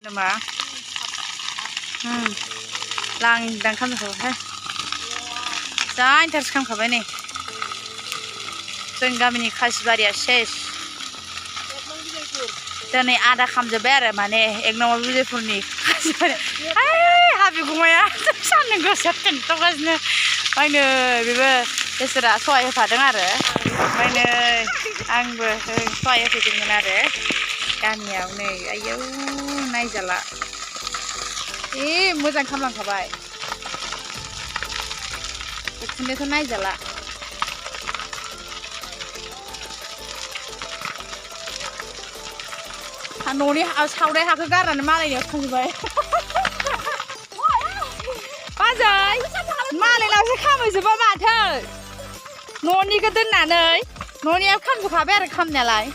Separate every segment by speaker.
Speaker 1: Nama, lang dan kan tu, heh. Jangan terus kan kau ni. Saodwngmwn kasibari ses. Dan ni ada kam jaber mana, ek nama beautiful ni kasibari. Hai, happy gumaya. Sana gosip tu kasne. Mana, biba, esra soal padang ada. Mana, angbu soal padang ada. Kami awak ni, ayo, naik jalan. Mojan kamlang kabai. Ukun itu naik jalan. Noni, saudai hak kegaran malai ni aku kabai. Pasal, malai langsung kami sebab mata. Noni ketan nanai, noni aku kan buka ber kam nyalai.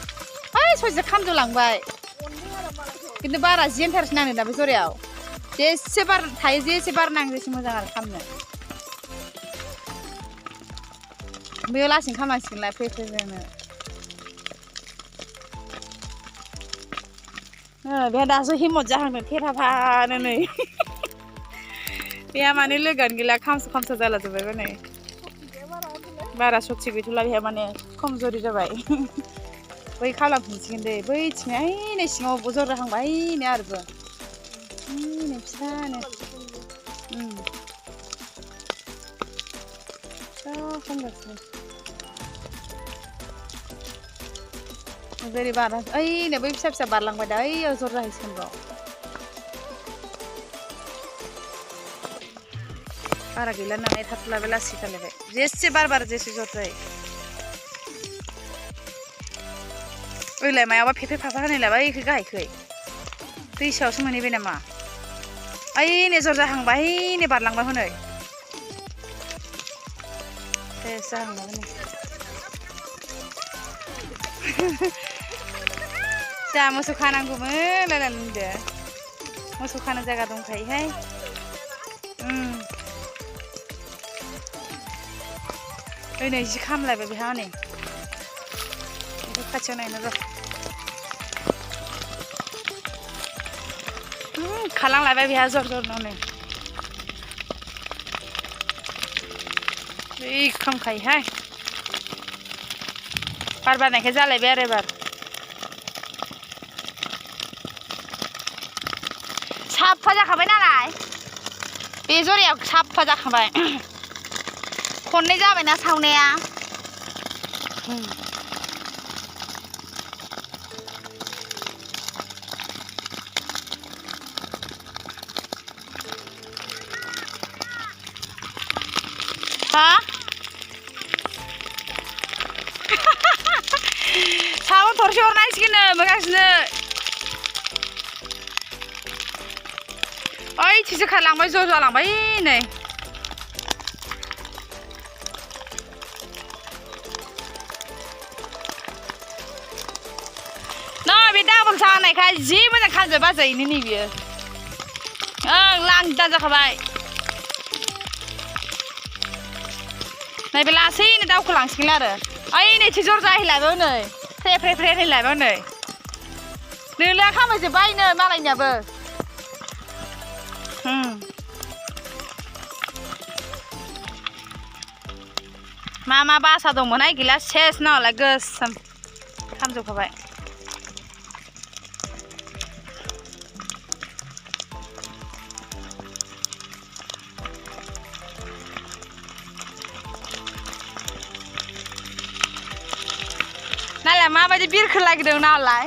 Speaker 1: सयज खाम लांबाय किन्तु बारा जेन्टारस नाङो दा बे जरायाव जेसे बार थायो जेसे बार नाङो जेसे मोजां आरो खामनो बेयाव लासैनो खामनांसिगोनलाय फै जोंनो बे दासो हिम्मत जाहांदों थेथाफानो नै बेहा माने लोगोआनो गैला खामसो जाला जोब्बायबो नै बारा सक्ति गैथ'ला बेहा माने खमजरि जाबाय बै खालामफिनसिगोन दे बै थिङै नै सिङाव जर जाहांबाय नै आरोबो नै फिसानो फिसा खामगासिनो बोरै बारा ओइ नै बै फिसा फिसा बारलांबाय दा ओइयाव जर जाहैसिगोन र' बारा गैला नालाय थाथ'लाबाय लासै खालायबाय जेसे बार जेसे जर जायो ओइलाय मायाबा फेफे फाफा होनायलाय ओइखै गाहायखै दैसायावसो मोनहैबाय नामा ओइ नै जर जाहांबाय नै बारलांबाय हनै सेस जाहांबाय नै जोंहा मोसौ खानांगौमोन लायनानै होनदो मोसौ खानो जायगा दंखायोहाय ओइ नै जि खामलायबाय बेहा नै खाथियाव नायनो र' खालांलायबाय बेहा जर जरनो नै बै खामखायोहाय बार बारनायखाय जालायबाय आरो एबार साफा जाखाबाय नालाय बे जरायाव साफा जाखाबाय खननै जाबायना सावनाया Ha? Sawo torsi ornai sikine magasine. Oi, tisu khalangbai jo langbai nei. No, be double sang nai khai ji moजां खाजोबा जायनि नि बियो. लांदां जाखाबाय. नै बे लासैनो दावखोलांसिगोन आरो ओइ नै जर जाहैलायबाय नै फ्रे होनलायबाय नै नोला खामायजोब्बाय नै मालायनियाबो मा बासा दंमोनहाय गैला सेस नालाय गोसोम खामजोबखाबाय नालाय माबायदि बिरखो लागिदों नालाय